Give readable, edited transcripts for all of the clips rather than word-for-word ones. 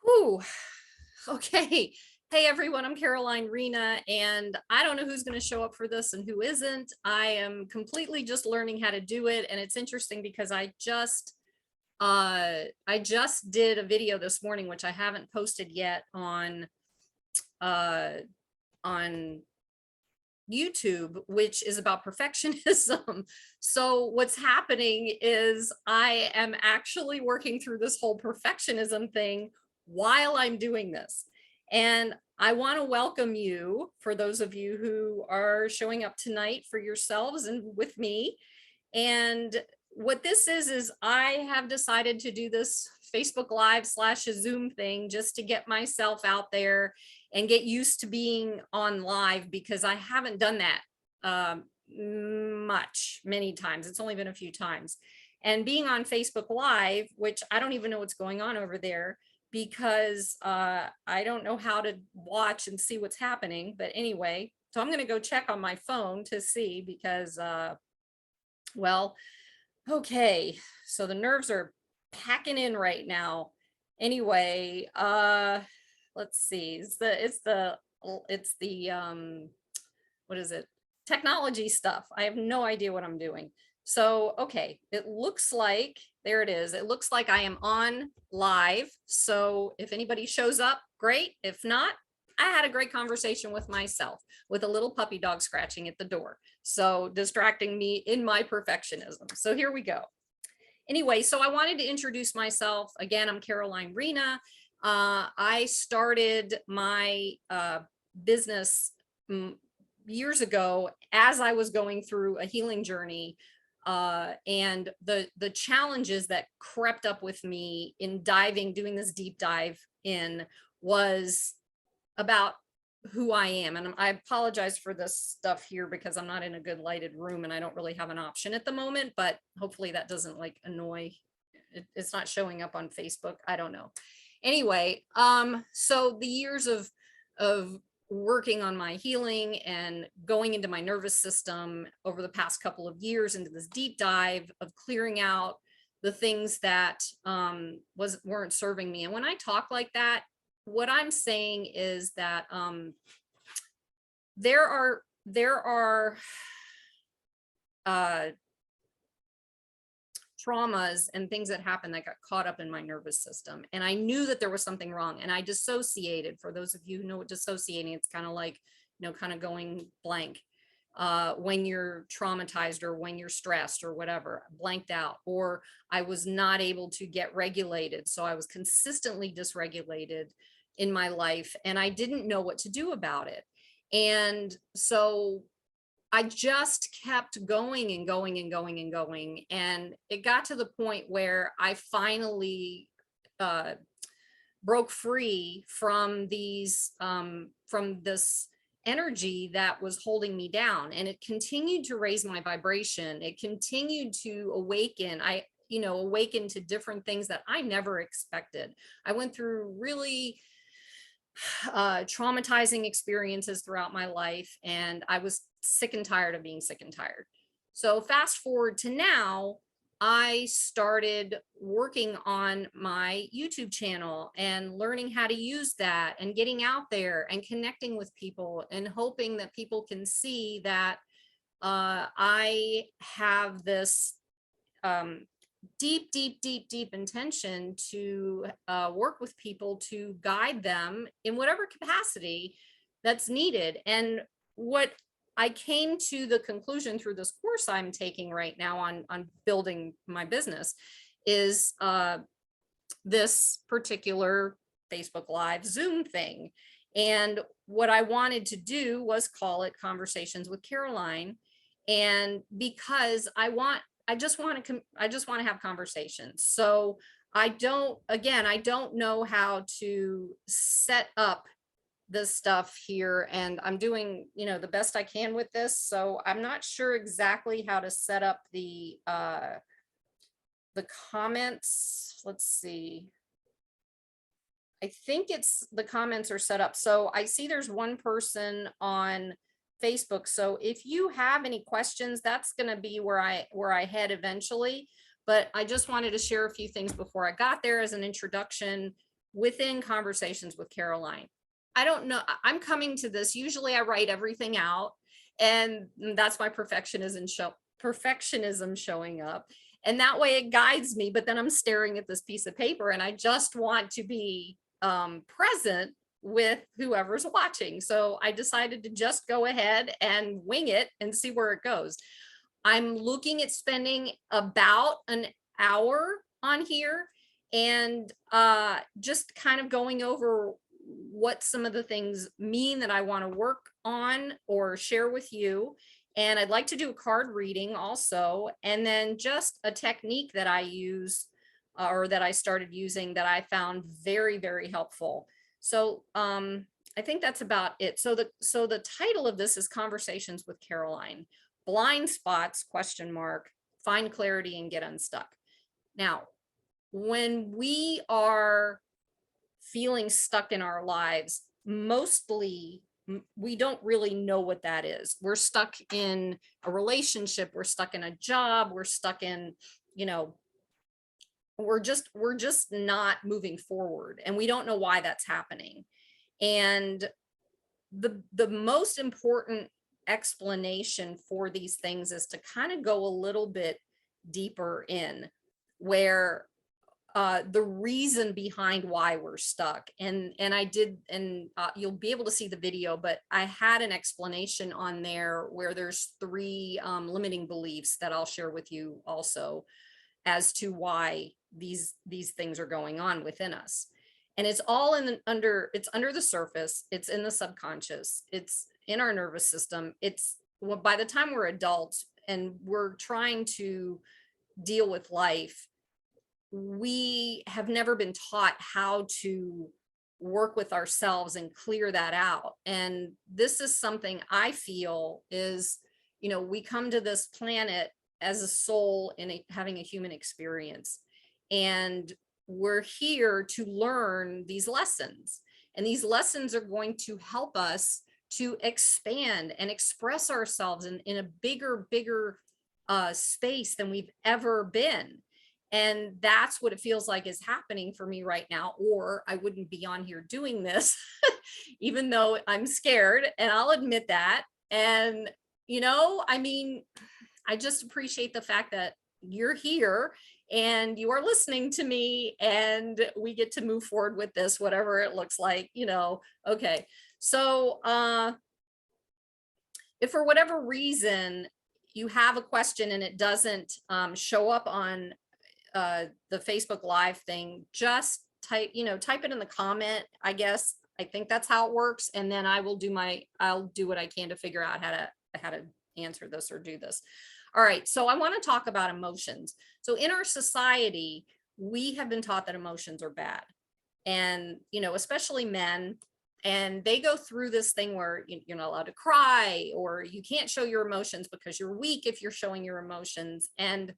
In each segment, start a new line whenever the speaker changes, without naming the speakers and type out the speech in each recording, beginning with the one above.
Ooh, okay. Hey everyone, I'm Rena, and I don't know who's going to show up for this and who isn't. I am completely just learning how to do it, and it's interesting because I just did a video this morning, which I haven't posted yet uh on YouTube, which is about perfectionism. So what's happening is I am actually working through this whole perfectionism thing while I'm doing this. And I want to welcome you, for those of you who are showing up tonight for yourselves and with me. And what this is I have decided to do this Facebook Live slash a Zoom thing just to get myself out there and get used to being on live, because I haven't done that many times. It's only been a few times. And being on Facebook Live, which I don't even know what's going on over there, because I don't know how to watch and see what's happening. But anyway, so I'm going to go check on my phone to see, because well, okay, so the nerves are packing in right now. Anyway, let's see. It's the what is it? Technology stuff. I have no idea what I'm doing. So, okay, it looks like there it is. It looks like I am on live. So if anybody shows up, great. If not, I had a great conversation with myself with a little puppy dog scratching at the door. So distracting me in my perfectionism. So here we go. Anyway, so I wanted to introduce myself. Again, I'm Rena. I started my business years ago as I was going through a healing journey. And the challenges that crept up with me in doing this deep dive in, was about who I am. And I apologize for this stuff here because I'm not in a good lighted room and I don't really have an option at the moment, but hopefully that doesn't like annoy. It's not showing up on Facebook. I don't know. Anyway, so the years of working on my healing and going into my nervous system over the past couple of years, into this deep dive of clearing out the things that weren't serving me. And when I talk like that, what I'm saying is that there are traumas and things that happened that got caught up in my nervous system, and I knew that there was something wrong, and I dissociated. For those of you who know what dissociating, it's kind of like, kind of going blank when you're traumatized or when you're stressed or whatever, blanked out. Or I was not able to get regulated, so I was consistently dysregulated in my life, and I didn't know what to do about it. And so I just kept going and going and going and going. And it got to the point where I finally broke free from from this energy that was holding me down. And it continued to raise my vibration. It continued to awaken. Awaken to different things that I never expected. I went through really traumatizing experiences throughout my life, and I was sick and tired of being sick and tired. So fast forward to now, I started working on my YouTube channel and learning how to use that and getting out there and connecting with people and hoping that people can see that I have this deep intention to work with people to guide them in whatever capacity that's needed. And what I came to the conclusion through this course I'm taking right now on building my business is this particular Facebook Live Zoom thing. And what I wanted to do was call it Conversations with Caroline. And because I just want to have conversations. So I don't know how to set up this stuff here, and I'm doing, the best I can with this. So I'm not sure exactly how to set up the comments. Let's see. I think the comments are set up. So I see there's one person on Facebook. So if you have any questions, that's going to be where I head eventually. But I just wanted to share a few things before I got there as an introduction, within Conversations with Caroline. I don't know. I'm coming to this. Usually I write everything out, and that's my perfectionism showing up. And that way it guides me, but then I'm staring at this piece of paper and I just want to be present with whoever's watching. So I decided to just go ahead and wing it and see where it goes. I'm looking at spending about an hour on here, and just kind of going over what some of the things mean that I want to work on or share with you. And I'd like to do a card reading also, and then just a technique that I use, or that I started using, that I found very, very helpful. So I think that's about it. So the title of this is Conversations with Caroline. Blind spots, question mark, find clarity and get unstuck. Now, when we are feeling stuck in our lives, mostly we don't really know what that is. We're stuck in a relationship, we're stuck in a job, we're stuck in, you know, we're just not moving forward, and we don't know why that's happening. And the most important explanation for these things is to kind of go a little bit deeper in, where the reason behind why we're stuck. And I did, and you'll be able to see the video, but I had an explanation on there where there's 3 limiting beliefs that I'll share with you also, as to why these things are going on within us. And it's all it's under the surface, it's in the subconscious, it's in our nervous system. It's, well, by the time we're adults and we're trying to deal with life, we have never been taught how to work with ourselves and clear that out. And this is something I feel is, you know, we come to this planet as a soul in having a human experience, and we're here to learn these lessons. And these lessons are going to help us to expand and express ourselves in a bigger space than we've ever been. And that's what it feels like is happening for me right now, or I wouldn't be on here doing this, even though I'm scared, and I'll admit that. And, you know, I mean, I just appreciate the fact that you're here and you are listening to me, and we get to move forward with this, whatever it looks like, you know. Okay. So if for whatever reason you have a question and it doesn't show up on the Facebook Live thing, just type it in the comment, I guess. I think that's how it works. And then I'll do what I can to figure out how to answer this or do this. All right. So I want to talk about emotions. So in our society, we have been taught that emotions are bad. And, you know, especially men, and they go through this thing where you're not allowed to cry, or you can't show your emotions because you're weak if you're showing your emotions. And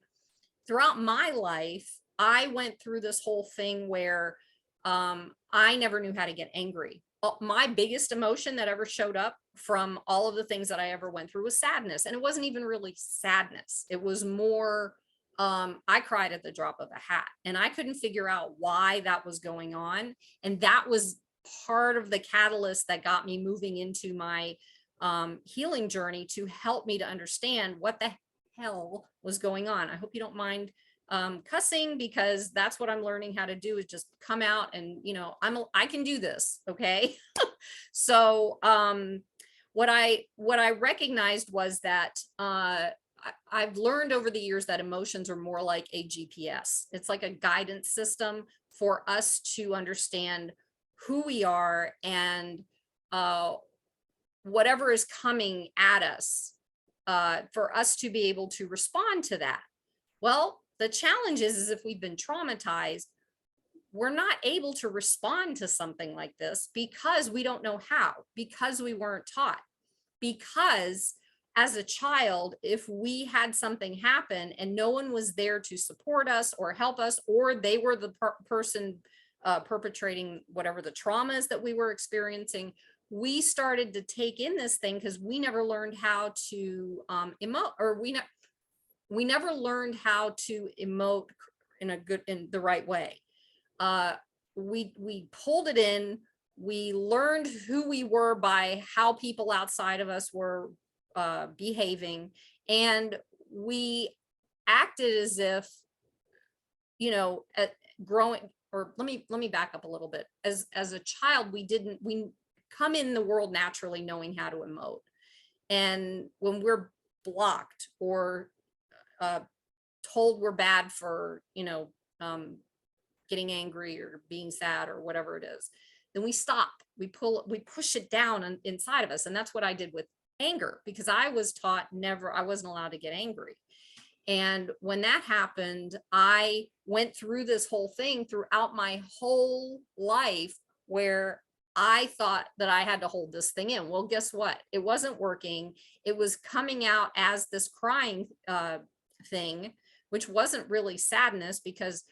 throughout my life, I went through this whole thing where I never knew how to get angry. My biggest emotion that ever showed up from all of the things that I ever went through was sadness. And it wasn't even really sadness. It was more, I cried at the drop of a hat, and I couldn't figure out why that was going on. And that was part of the catalyst that got me moving into my healing journey, to help me to understand what the hell was going on. I hope you don't mind cussing, because that's what I'm learning how to do, is just come out and, you know, I can do this. Okay. So what I recognized was that I've learned over the years that emotions are more like a GPS. It's like a guidance system for us to understand who we are, and whatever is coming at us, for us to be able to respond to that. Well, the challenge is if we've been traumatized, we're not able to respond to something like this because we don't know how, because we weren't taught. Because as a child, if we had something happen and no one was there to support us or help us, or they were the person perpetrating whatever the traumas that we were experiencing, we started to take in this thing because we never learned how to emote, or we never learned how to emote in the right way. we pulled it in. We learned who we were by how people outside of us were behaving, and we acted as if, at growing, or let me back up a little bit. As a child, we come in the world naturally knowing how to emote. And when we're blocked or uh, told we're bad for, getting angry or being sad or whatever it is, then we stop, we push it down inside of us. And that's what I did with anger, because I was taught I wasn't allowed to get angry. And when that happened, I went through this whole thing throughout my whole life where I thought that I had to hold this thing in. Well, guess what? It wasn't working. It was coming out as this crying thing, which wasn't really sadness, because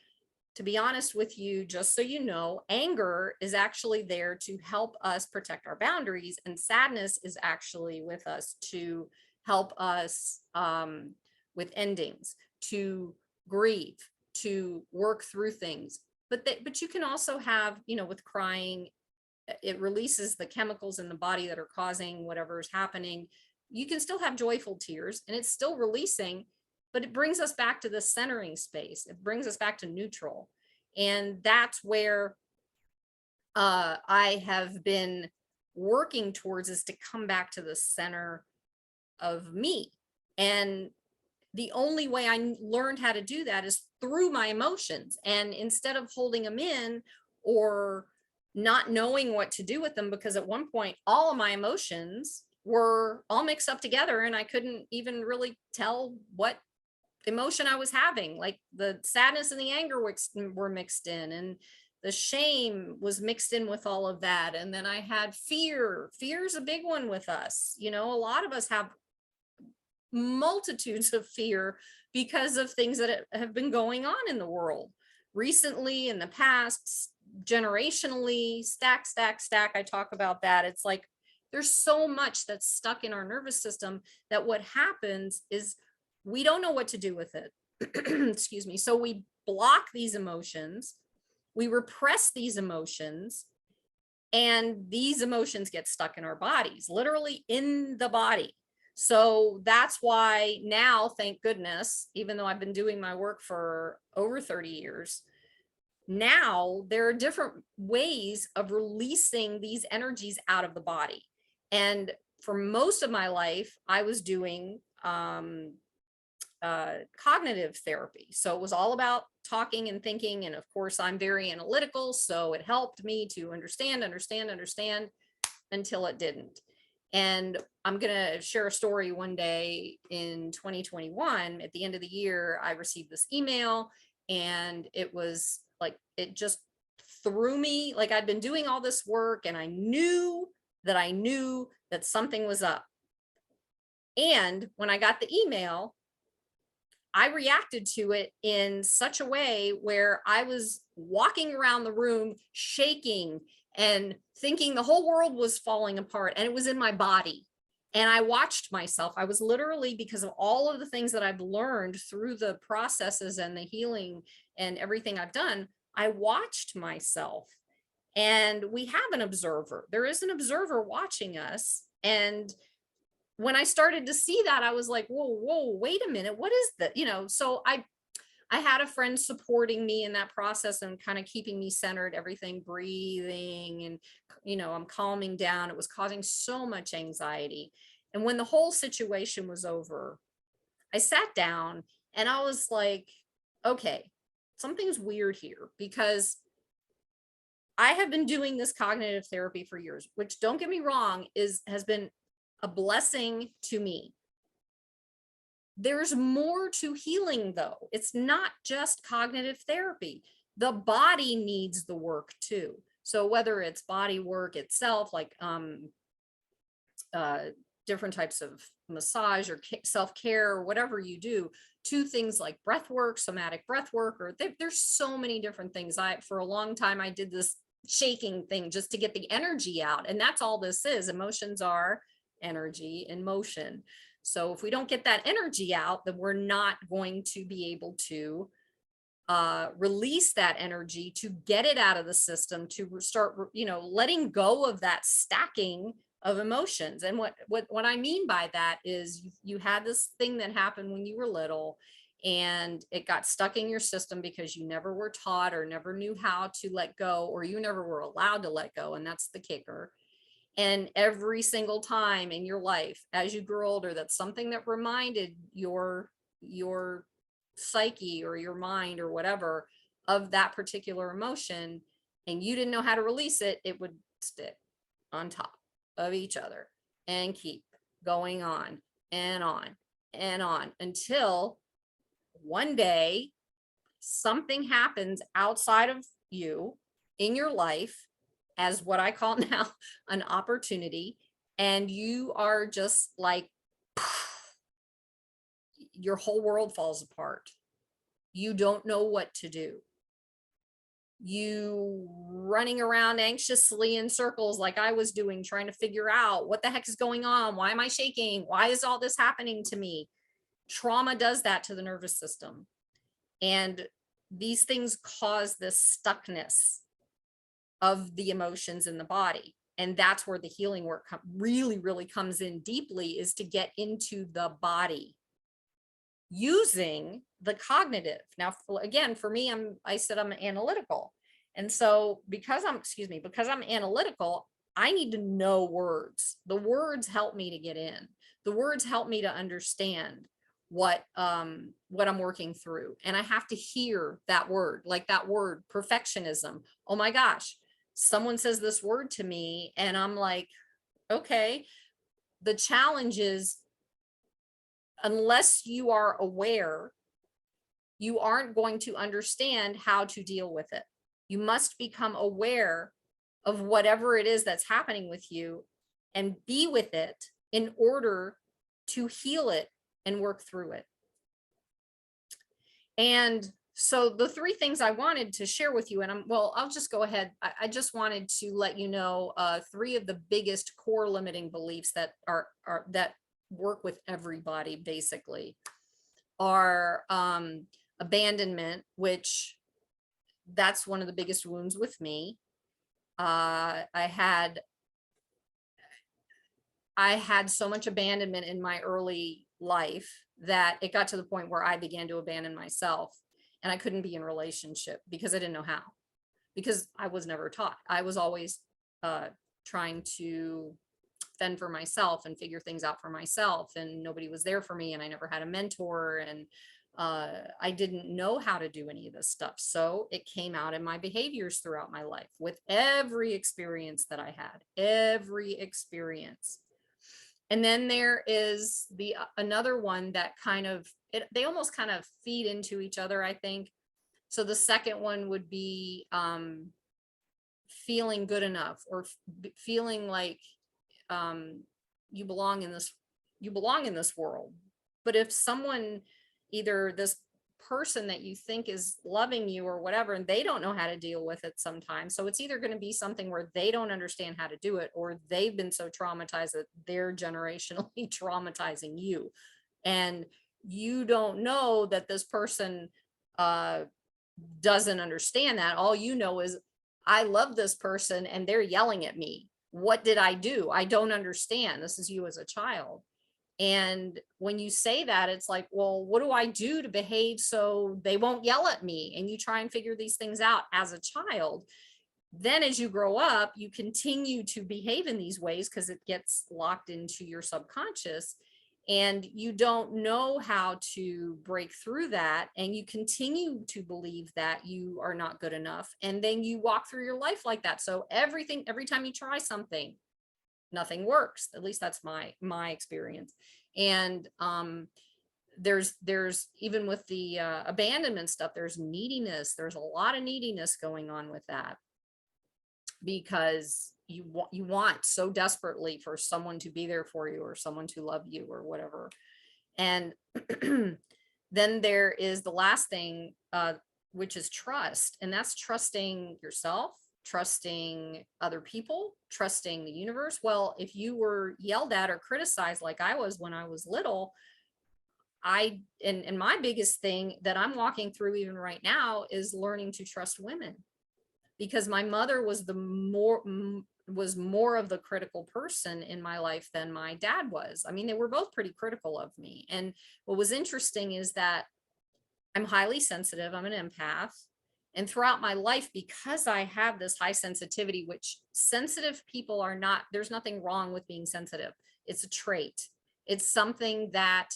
to be honest with you, just so you know, anger is actually there to help us protect our boundaries, and sadness is actually with us to help us with endings, to grieve, to work through things. But you can also have, with crying, it releases the chemicals in the body that are causing whatever is happening. You can still have joyful tears and it's still releasing, but it brings us back to the centering space. It brings us back to neutral. And that's where I have been working towards, is to come back to the center of me. And the only way I learned how to do that is through my emotions. And instead of holding them in or not knowing what to do with them, because at one point, all of my emotions were all mixed up together and I couldn't even really tell what emotion I was having. Like the sadness and the anger were mixed in, and the shame was mixed in with all of that. And then I had fear. Fear's a big one with us. A lot of us have multitudes of fear because of things that have been going on in the world recently, in the past, generationally, stack. I talk about that. It's like there's so much that's stuck in our nervous system that what happens is we don't know what to do with it. Excuse me. So we block these emotions, we repress these emotions, and these emotions get stuck in our bodies, literally in the body. So that's why now, thank goodness, even though I've been doing my work for over 30 years, now there are different ways of releasing these energies out of the body. And for most of my life, I was doing cognitive therapy. So it was all about talking and thinking. And of course, I'm very analytical. So it helped me to understand until it didn't. And I'm going to share a story. One day in 2021, at the end of the year, I received this email, and it was like, it just threw me. Like I'd been doing all this work and I knew that something was up. And when I got the email, I reacted to it in such a way where I was walking around the room shaking and thinking the whole world was falling apart, and it was in my body. And I watched myself. I was literally, because of all of the things that I've learned through the processes and the healing and everything I've done, I watched myself. And we have an observer. There is an observer watching us. And when I started to see that, I was like, whoa, wait a minute. What is that? So I had a friend supporting me in that process and kind of keeping me centered, everything, breathing, and, I'm calming down. It was causing so much anxiety. And when the whole situation was over, I sat down and I was like, okay, something's weird here, because I have been doing this cognitive therapy for years, which, don't get me wrong, has been a blessing to me. There's more to healing, though. It's not just cognitive therapy. The body needs the work too. So whether it's body work itself, like different types of massage or self-care or whatever you do, to things like breath work, somatic breath work, or there's so many different things. For a long time, I did this shaking thing just to get the energy out. And that's all this is. Emotions are energy in motion. So if we don't get that energy out, then we're not going to be able to release that energy, to get it out of the system, to start, letting go of that stacking of emotions. And what I mean by that is you had this thing that happened when you were little, and it got stuck in your system because you never were taught or never knew how to let go, or you never were allowed to let go. And that's the kicker. And every single time in your life, as you grow older, that's something that reminded your psyche or your mind or whatever of that particular emotion, and you didn't know how to release it, it would stick on top of each other and keep going on and on and on until one day something happens outside of you in your life, as what I call now an opportunity, and you are just like, your whole world falls apart. You don't know what to do. You running around anxiously in circles like I was doing, trying to figure out what the heck is going on. Why am I shaking? Why is all this happening to me? Trauma does that to the nervous system. And these things cause this stuckness of the emotions in the body. And that's where the healing work really, really comes in deeply, is to get into the body using the cognitive. Now, again, for me, I said I'm analytical. And so because I'm analytical, I need to know words. The words help me to get in. The words help me to understand what I'm working through. And I have to hear that word, like that word perfectionism. Oh my gosh, someone says this word to me and I'm like, okay. The challenge is, unless you are aware, you aren't going to understand how to deal with it. You must become aware of whatever it is that's happening with you and be with it in order to heal it and work through it. And so the three things I wanted to share with you, and I'll just go ahead. I just wanted to let you know three of the biggest core limiting beliefs that that work with everybody basically are abandonment, which that's one of the biggest wounds with me. I had so much abandonment in my early life that it got to the point where I began to abandon myself, and I couldn't be in relationship because I didn't know how, because I was never taught. I was always trying to fend for myself and figure things out for myself, and nobody was there for me, and I never had a mentor, and I didn't know how to do any of this stuff. So it came out in my behaviors throughout my life with every experience that I had, every experience. And then there is the another one that kind of, they almost kind of feed into each other, I think. So the second one would be feeling good enough, or feeling like you belong in this world. But if someone, either this person that you think is loving you or whatever, and they don't know how to deal with it sometimes, so it's either going to be something where they don't understand how to do it, or they've been so traumatized that they're generationally traumatizing you, and you don't know that this person doesn't understand that. All you know is, I love this person and they're yelling at me. What did I do? I don't understand. This is you as a child. And when you say that, it's like, well, what do I do to behave so they won't yell at me? And you try and figure these things out as a child. Then as you grow up, you continue to behave in these ways because it gets locked into your subconscious, and you don't know how to break through that. And you continue to believe that you are not good enough. And then you walk through your life like that. So every time you try something, nothing works. At least that's my experience. And there's even with the abandonment stuff, there's neediness. There's a lot of neediness going on with that, because you want so desperately for someone to be there for you, or someone to love you, or whatever. And then there is the last thing, which is trust. And that's trusting yourself, trusting other people, trusting the universe. Well, if you were yelled at or criticized like I was when I was little, and my biggest thing that I'm walking through even right now is learning to trust women, because my mother was was more of the critical person in my life than my dad was. I mean, they were both pretty critical of me. And what was interesting is that I'm highly sensitive. I'm an empath. And throughout my life, because I have this high sensitivity, which sensitive people are not, there's nothing wrong with being sensitive. It's a trait. It's something that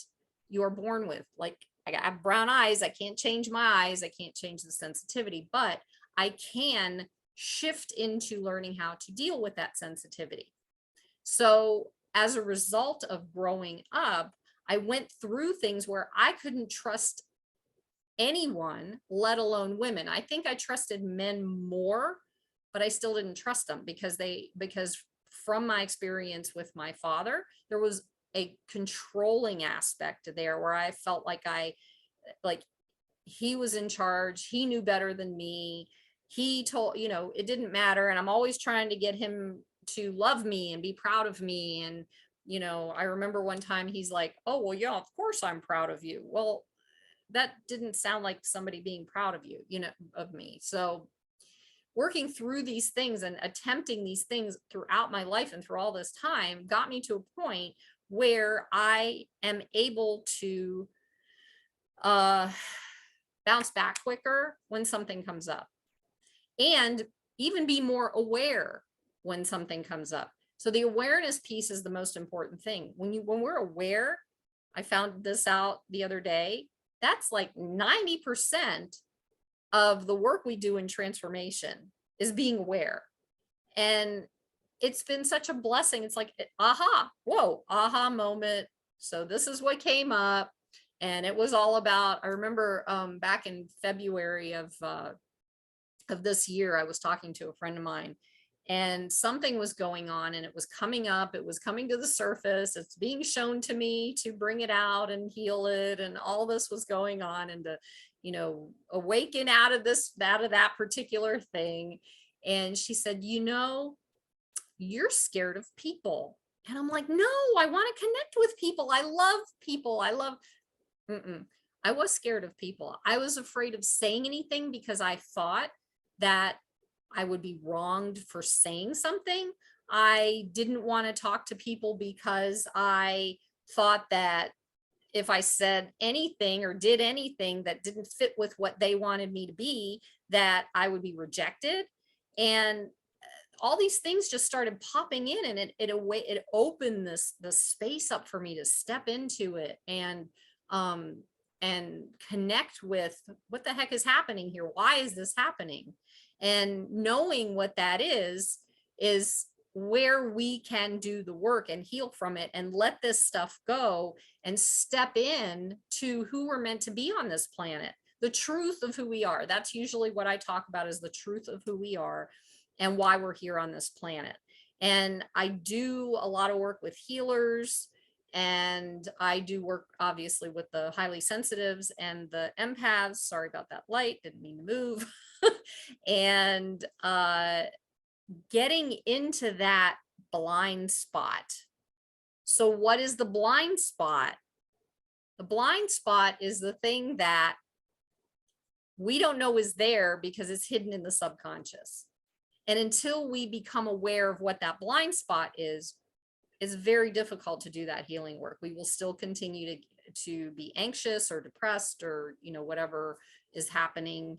you're born with. Like, I have brown eyes. I can't change my eyes. I can't change the sensitivity, but I can shift into learning how to deal with that sensitivity. So as a result of growing up, I went through things where I couldn't trust anyone, let alone women. I think I trusted men more, but I still didn't trust them because from my experience with my father, there was a controlling aspect there where I felt like like he was in charge. He knew better than me. He told, it didn't matter. And I'm always trying to get him to love me and be proud of me. And, I remember one time he's like, oh, well, yeah, of course I'm proud of you. Well, that didn't sound like somebody being proud of you, of me. So working through these things and attempting these things throughout my life and through all this time got me to a point where I am able to bounce back quicker when something comes up, and even be more aware when something comes up. So the awareness piece is the most important thing. When we're aware, I found this out the other day, that's like 90% of the work we do in transformation is being aware. And it's been such a blessing. It's like, aha, whoa, aha moment. So this is what came up. And it was all about, I remember back in February of this year, I was talking to a friend of mine, and something was going on and it was coming up. It was coming to the surface. It's being shown to me to bring it out and heal it. And all this was going on, and to, awaken out of that particular thing. And she said, you're scared of people. And I'm like, no, I want to connect with people. I love people. I was scared of people. I was afraid of saying anything because I thought that I would be wronged for saying something. I didn't want to talk to people because I thought that if I said anything or did anything that didn't fit with what they wanted me to be, that I would be rejected. And all these things just started popping in, and it opened the space up for me to step into it and connect with what the heck is happening here. Why is this happening? And knowing what that is where we can do the work and heal from it and let this stuff go and step in to who we're meant to be on this planet, the truth of who we are. That's usually what I talk about, is the truth of who we are and why we're here on this planet. And I do a lot of work with healers, and I do work obviously with the highly sensitives and the empaths. Sorry about that light, didn't mean to move. And getting into that blind spot. So what is the blind spot? The blind spot is the thing that we don't know is there because it's hidden in the subconscious. And until we become aware of what that blind spot is, it's very difficult to do that healing work. We will still continue to be anxious or depressed, or whatever is happening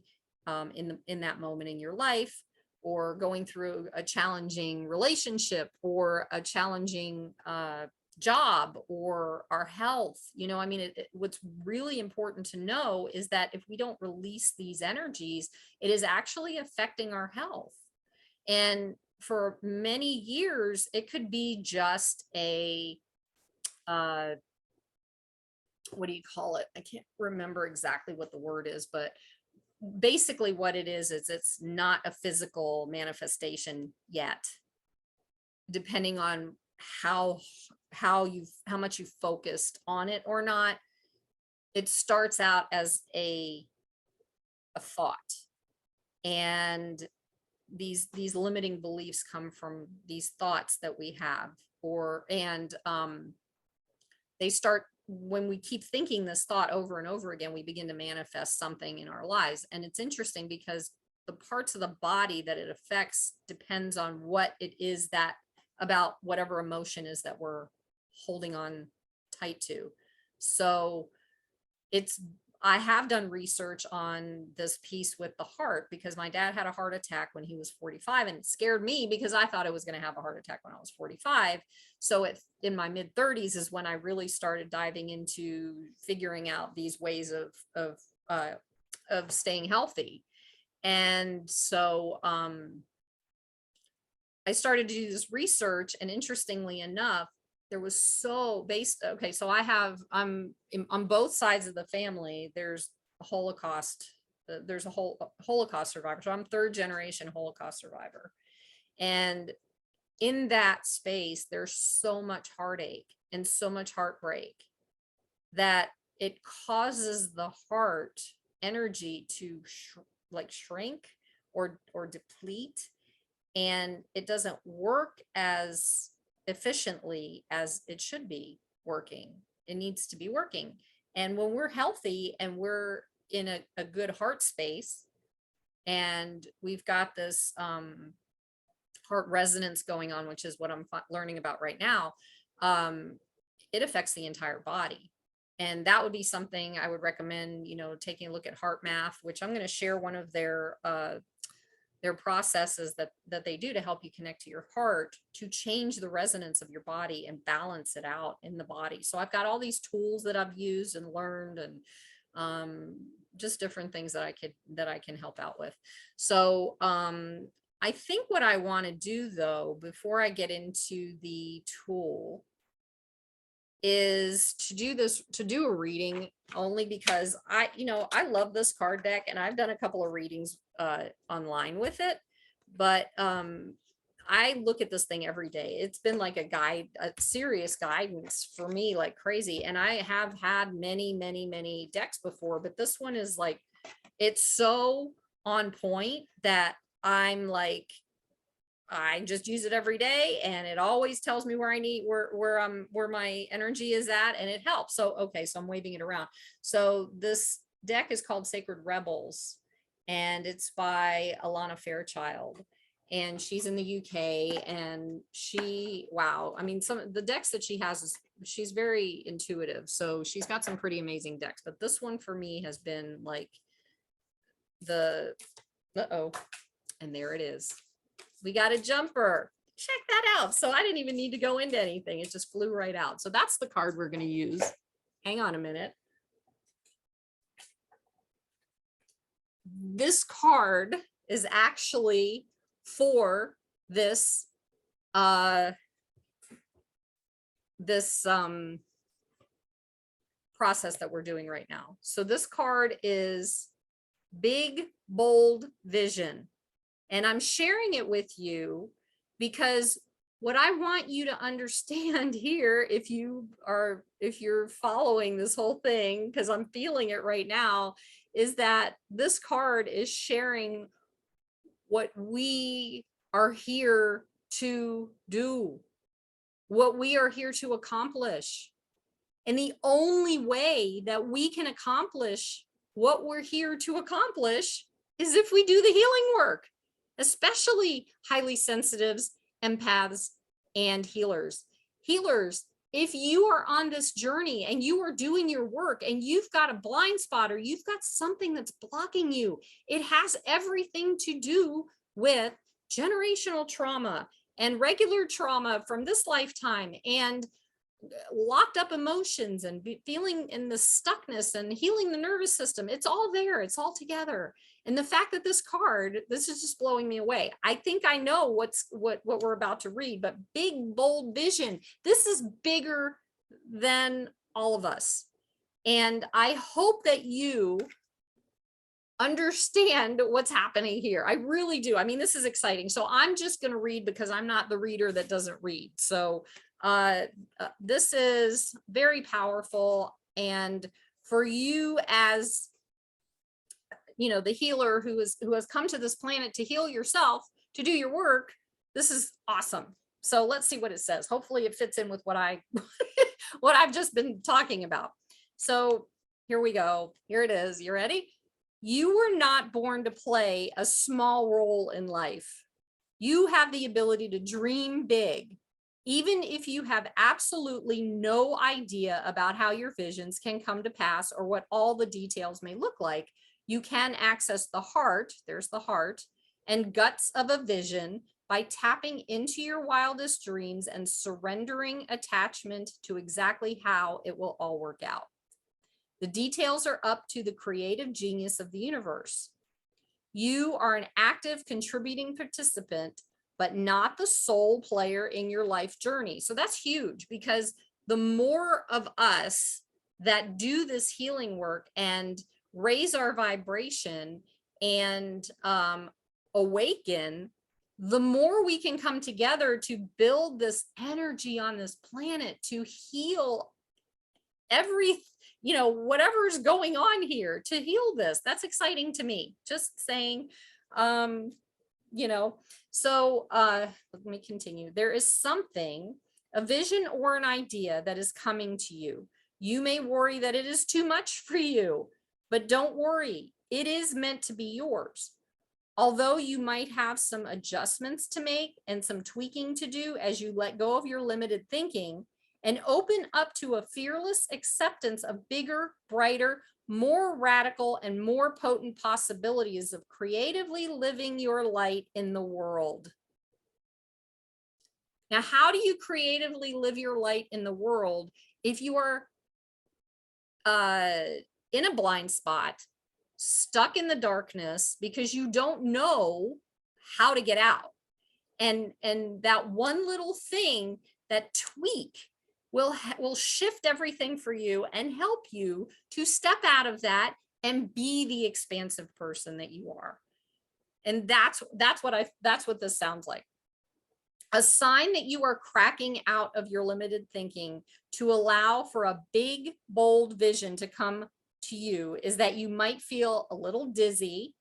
in that moment in your life, or going through a challenging relationship, or a challenging job, or our health. What's really important to know is that if we don't release these energies, it is actually affecting our health. And for many years, it could be just a, what do you call it? I can't remember exactly what the word is, but basically what it is it's not a physical manifestation yet, depending on how much you focused on it or not. It starts out as a thought, and these limiting beliefs come from these thoughts that we have, and they start when we keep thinking this thought over and over again, we begin to manifest something in our lives. And it's interesting because the parts of the body that it affects depends on what it is that about whatever emotion is that we're holding on tight to. So it's, I have done research on this piece with the heart because my dad had a heart attack when he was 45, and it scared me because I thought I was going to have a heart attack when I was 45. So in my mid 30s is when I really started diving into figuring out these ways of staying healthy. And so I started to do this research, and interestingly enough, there was so based, okay, so I'm on both sides of the family, there's a Holocaust, there's a whole Holocaust survivor. So I'm third generation Holocaust survivor. And in that space, there's so much heartache and so much heartbreak that it causes the heart energy to shrink or deplete, and it doesn't work as efficiently as it should be working. It needs to be working. And when we're healthy and we're in a good heart space, and we've got this heart resonance going on, which is what I'm learning about right now, it affects the entire body. And that would be something I would recommend, taking a look at Heart Math, which I'm going to share one of their processes that they do to help you connect to your heart, to change the resonance of your body and balance it out in the body. So I've got all these tools that I've used and learned, and just different things that I can help out with. So I think what I want to do, though, before I get into the tool, is to do a reading, only because I love this card deck, and I've done a couple of readings online with it, but I look at this thing every day. It's been like a serious guidance for me, like crazy. And I have had many decks before, but this one is like, it's so on point that I'm like, I just use it every day, and it always tells me where my energy is at, and it helps. So, okay, so I'm waving it around. So this deck is called Sacred Rebels, and it's by Alana Fairchild, and she's in the UK, and wow. I mean, some of the decks that she has she's very intuitive. So she's got some pretty amazing decks, but this one for me has been like and there it is. We got a jumper. Check that out. So I didn't even need to go into anything. It just flew right out. So that's the card we're going to use. Hang on a minute. This card is actually for this process that we're doing right now. So this card is Big Bold Vision. And I'm sharing it with you because what I want you to understand here, if you're following this whole thing, because I'm feeling it right now, is that this card is sharing what we are here to do, what we are here to accomplish. And the only way that we can accomplish what we're here to accomplish is if we do the healing work, especially highly sensitives, empaths, and healers. Healers, if you are on this journey and you are doing your work and you've got a blind spot or you've got something that's blocking you, it has everything to do with generational trauma and regular trauma from this lifetime and locked up emotions and feeling in the stuckness and healing the nervous system. It's all there. It's all together. And the fact that this is just blowing me away. I think I know what we're about to read, but Big Bold Vision. This is bigger than all of us. And I hope that you understand what's happening here. I really do. I mean, this is exciting. So I'm just going to read because I'm not the reader that doesn't read. So this is very powerful. And for you as, the healer who has come to this planet to heal yourself, to do your work, this is awesome. So let's see what it says. Hopefully it fits in with what what I've just been talking about. So here we go. Here it is. You ready? You were not born to play a small role in life. You have the ability to dream big, even if you have absolutely no idea about how your visions can come to pass or what all the details may look like. You can access the heart, there's the heart, and guts of a vision by tapping into your wildest dreams and surrendering attachment to exactly how it will all work out. The details are up to the creative genius of the universe. You are an active contributing participant, but not the sole player in your life journey. So that's huge, because the more of us that do this healing work and raise our vibration and awaken, the more we can come together to build this energy on this planet to heal every, whatever's going on here, to heal this. That's exciting to me, just saying. um you know so let me continue. There is something, a vision or an idea that is coming to you. You may worry that it is too much for you, but don't worry, it is meant to be yours. Although you might have some adjustments to make and some tweaking to do as you let go of your limited thinking and open up to a fearless acceptance of bigger, brighter, more radical, and more potent possibilities of creatively living your light in the world. Now, how do you creatively live your light in the world if you are in a blind spot, stuck in the darkness because you don't know how to get out? And that one little thing, that tweak, will shift everything for you and help you to step out of that and be the expansive person that you are. And that's what this sounds like. A sign that you are cracking out of your limited thinking to allow for a big, bold vision to come to you is that you might feel a little dizzy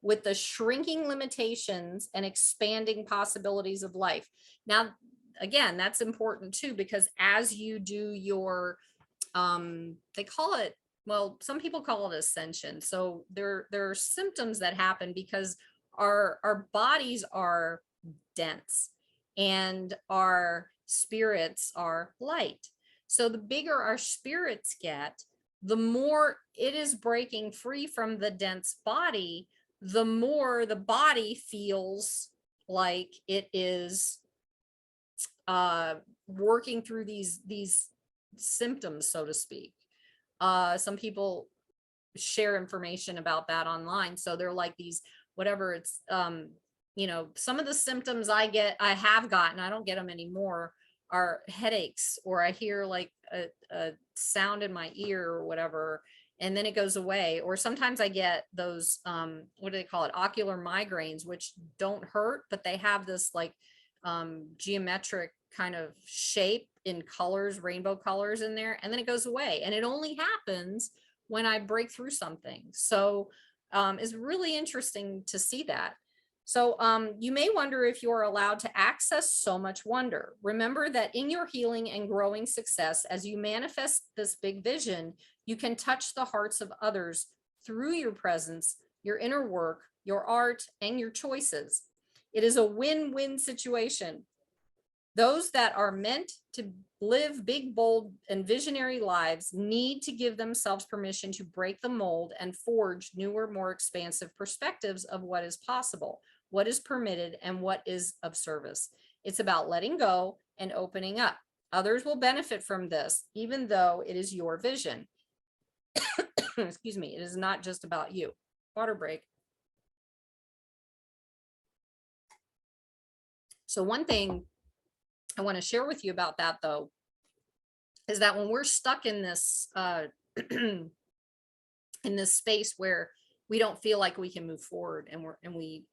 with the shrinking limitations and expanding possibilities of life. Now, again, that's important too, because as you do your, they call it, well, some people call it ascension. So there are symptoms that happen because our bodies are dense and our spirits are light. So the bigger our spirits get, the more it is breaking free from the dense body, the more the body feels like it is working through these symptoms, so to speak. Some people share information about that online. So they're like these, whatever it's, some of the symptoms I have gotten, I don't get them anymore, are headaches, or I hear like a sound in my ear or whatever, and then it goes away. Or sometimes I get those, what do they call it? Ocular migraines, which don't hurt, but they have this like geometric kind of shape in colors, rainbow colors in there, and then it goes away. And it only happens when I break through something. So it's really interesting to see that. So you may wonder if you're allowed to access so much wonder. Remember that in your healing and growing success, as you manifest this big vision, you can touch the hearts of others through your presence, your inner work, your art, and your choices. It is a win-win situation. Those that are meant to live big, bold, and visionary lives need to give themselves permission to break the mold and forge newer, more expansive perspectives of what is possible, what is permitted, and what is of service. It's about letting go and opening up. Others will benefit from this, even though it is your vision. Excuse me, it is not just about you. Water break. So one thing I want to share with you about that, though, is that when we're stuck in this in this space where we don't feel like we can move forward, and we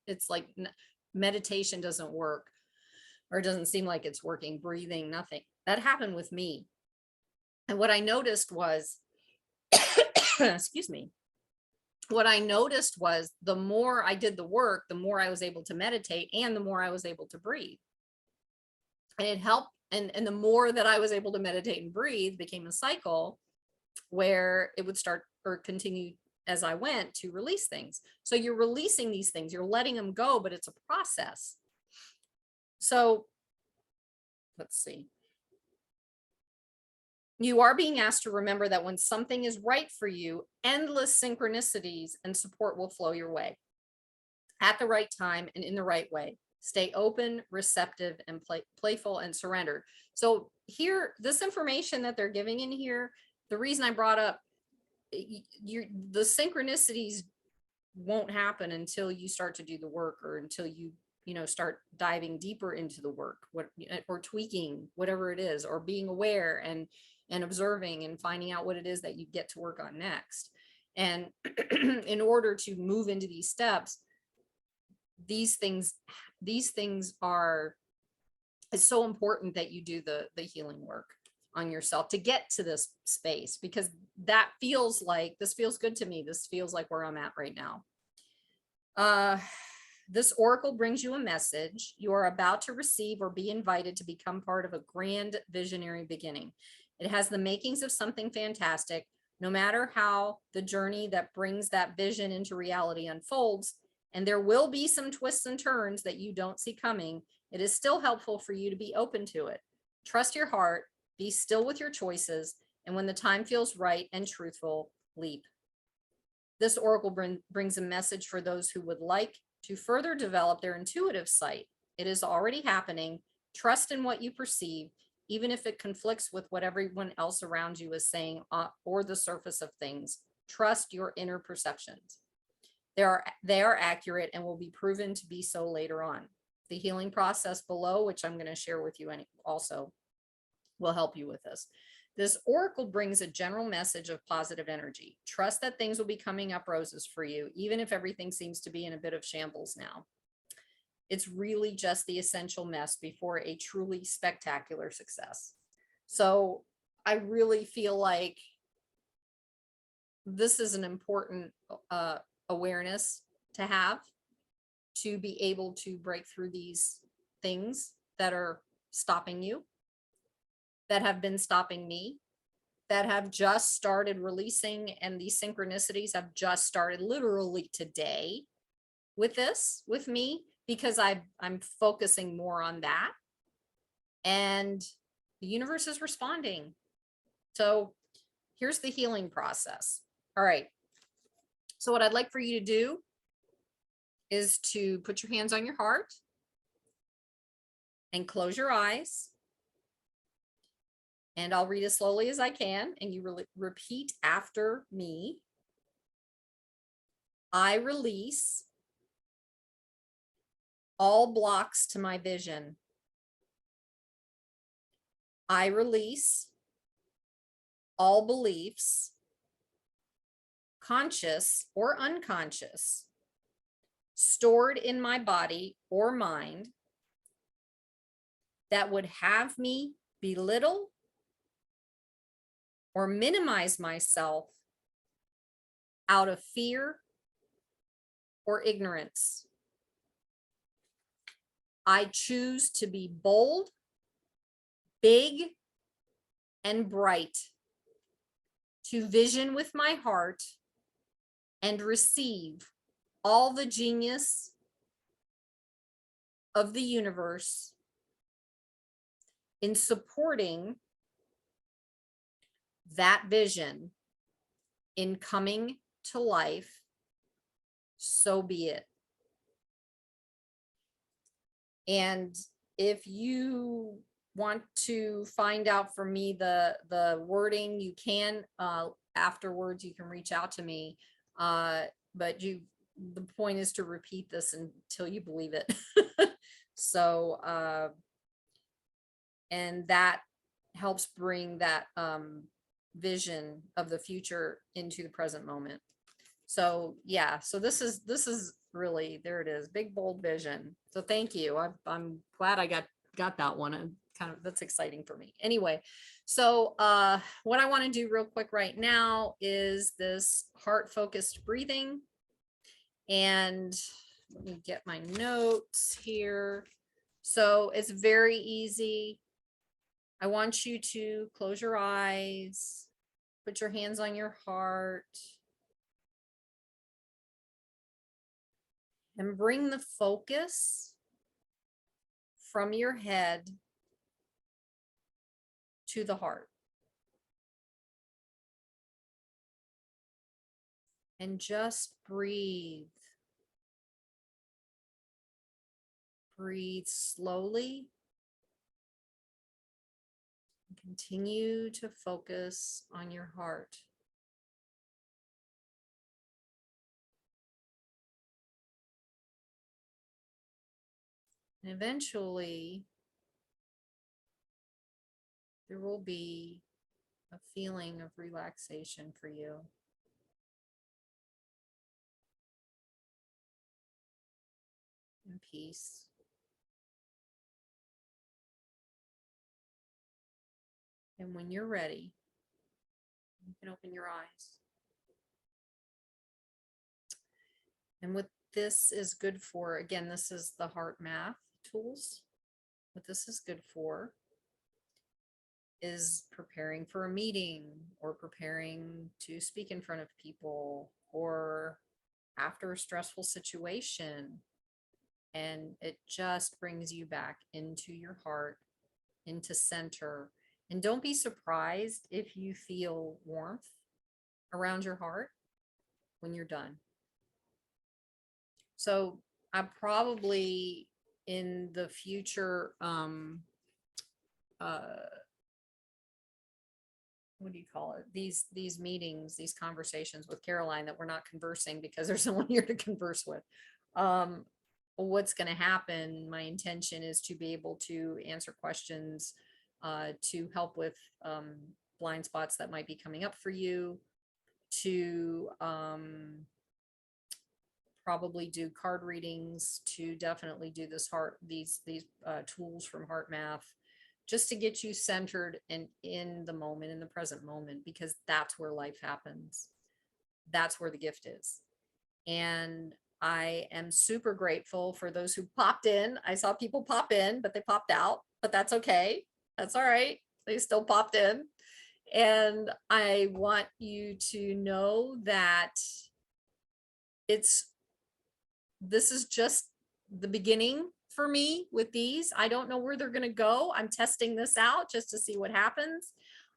it's like meditation doesn't work, or it doesn't seem like it's working, breathing, nothing. That happened with me. And what I noticed was, excuse me, what I noticed was the more I did the work, the more I was able to meditate, and the more I was able to breathe. And it helped. And the more that I was able to meditate and breathe became a cycle where it would start or continue as I went to release things. So you're releasing these things, you're letting them go, but it's a process. So let's see. You are being asked to remember that when something is right for you, endless synchronicities and support will flow your way at the right time and in the right way. Stay open, receptive, and playful and surrendered. So here, this information that they're giving in here, the reason I brought up the synchronicities won't happen until you start to do the work, or until you start diving deeper into the work, or tweaking whatever it is, or being aware and observing and finding out what it is that you get to work on next. And in order to move into these steps, these things are, it's so important that you do the healing work on yourself to get to this space, because that feels like, this feels good to me. This feels like where I'm at right now. This oracle brings you a message. You are about to receive or be invited to become part of a grand visionary beginning. It has the makings of something fantastic. No matter how the journey that brings that vision into reality unfolds, and there will be some twists and turns that you don't see coming, it is still helpful for you to be open to it. Trust your heart, be still with your choices, and when the time feels right and truthful, leap. This oracle brings a message for those who would like to further develop their intuitive sight. It is already happening. Trust in what you perceive, even if it conflicts with what everyone else around you is saying or the surface of things. Trust your inner perceptions. They are accurate and will be proven to be so later on. The healing process below, which I'm going to share with you also, will help you with this. This oracle brings a general message of positive energy. Trust that things will be coming up roses for you, even if everything seems to be in a bit of shambles now. It's really just the essential mess before a truly spectacular success. So I really feel like this is an important awareness to have, to be able to break through these things that are stopping you, that have been stopping me, that have just started releasing, and these synchronicities have just started literally today with me, because I'm focusing more on that, and the universe is responding. So here's the healing process. All right. So what I'd like for you to do is to put your hands on your heart and close your eyes. And I'll read as slowly as I can, and you repeat after me. I release all blocks to my vision. I release all beliefs, conscious or unconscious, stored in my body or mind, that would have me belittle or minimize myself out of fear or ignorance. I choose to be bold, big, and bright, to vision with my heart and receive all the genius of the universe in supporting that vision in coming to life. So be it. And if you want to find out from me the wording, you can afterwards. You can reach out to me, but the point is to repeat this until you believe it. So and that helps bring that vision of the future into the present moment. So yeah, so this is really, there it is, big bold vision. So thank you. I'm glad I got that one. And kind of, that's exciting for me. Anyway, so what I want to do real quick right now is this heart focused breathing. And let me get my notes here. So it's very easy. I want you to close your eyes, put your hands on your heart, and bring the focus from your head to the heart. And just breathe. Breathe slowly. Continue to focus on your heart. And eventually, there will be a feeling of relaxation for you and peace. And when you're ready, you can open your eyes. And what this is good for, again, this is the heart math tools. What this is good for is preparing for a meeting or preparing to speak in front of people or after a stressful situation. And it just brings you back into your heart, into center. And don't be surprised if you feel warmth around your heart when you're done. So I probably in the future, what do you call it? These meetings, these conversations with Caroline that we're not conversing because there's someone here to converse with. What's going to happen? My intention is to be able to answer questions, to help with blind spots that might be coming up for you, to probably do card readings, to definitely do this these tools from Heart Math, just to get you centered and in the moment, in the present moment, because that's where life happens. That's where the gift is. And I am super grateful for those who popped in. I saw people pop in, but they popped out, but that's okay. That's all right. They still popped in. And I want you to know that this is just the beginning for me with these. I don't know where they're going to go. I'm testing this out just to see what happens.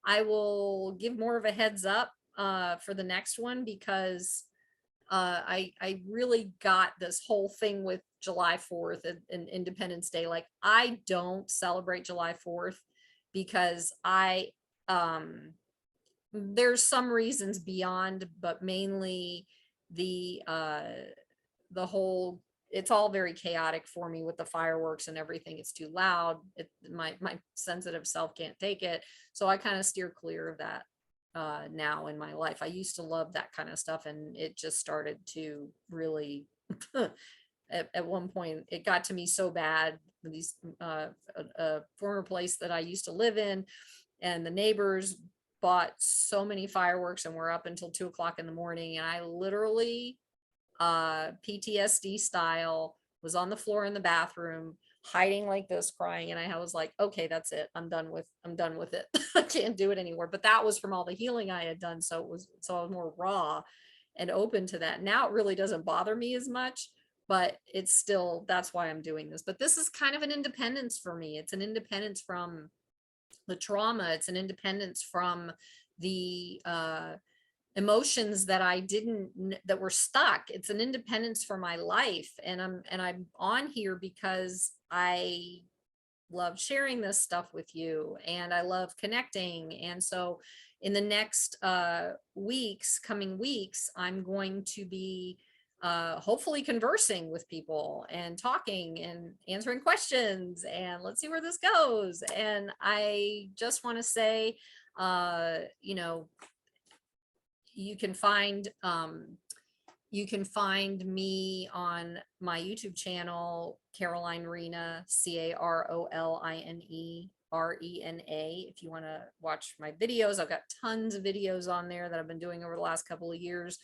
I will give more of a heads up for the next one because I really got this whole thing with July 4th and Independence Day. Like, I don't celebrate July 4th because there's some reasons beyond, but mainly the whole, it's all very chaotic for me with the fireworks and everything. It's too loud. My sensitive self can't take it. So I kind of steer clear of that now in my life. I used to love that kind of stuff, and it just started to really at one point it got to me so bad. These a former place that I used to live in, and the neighbors bought so many fireworks and were up until 2 o'clock in the morning, and I literally PTSD style was on the floor in the bathroom hiding like this, crying. And I was like, okay, that's it. I'm done with it. I can't do it anymore. But that was from all the healing I had done. So I was more raw and open to that. Now it really doesn't bother me as much, but it's still, that's why I'm doing this. But this is kind of an independence for me. It's an independence from the trauma. It's an independence from the emotions that I didn't, that were stuck. It's an independence for my life. And I'm on here because I love sharing this stuff with you and I love connecting. And so in the next coming weeks, I'm going to be hopefully conversing with people and talking and answering questions, and let's see where this goes. And I just want to say, you know, you can find me on my YouTube channel, Caroline Rena, CarolineRena. If you want to watch my videos, I've got tons of videos on there that I've been doing over the last couple of years,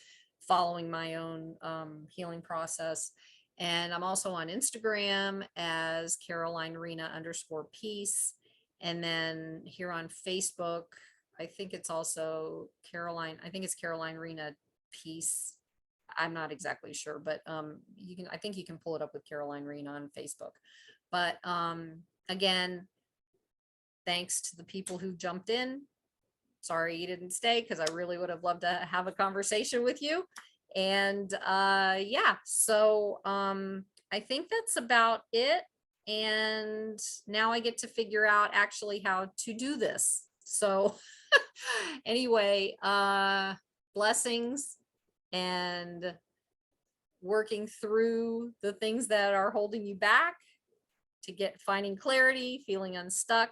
following my own healing process. And I'm also on Instagram as Caroline Rena _peace. And then here on Facebook, I think it's also Caroline, I think it's Caroline Rena Peace. I'm not exactly sure, but you can, I think you can pull it up with Caroline Rena on Facebook. But again, thanks to the people who jumped in. Sorry you didn't stay because I really would have loved to have a conversation with you. And yeah, so I think that's about it. And now I get to figure out actually how to do this. So anyway, blessings and working through the things that are holding you back to get finding clarity, feeling unstuck.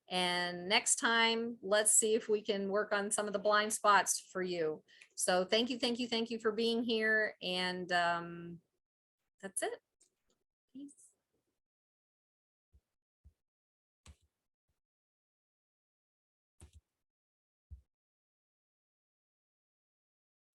And next time, let's see if we can work on some of the blind spots for you. So thank you, thank you, thank you for being here. And that's it.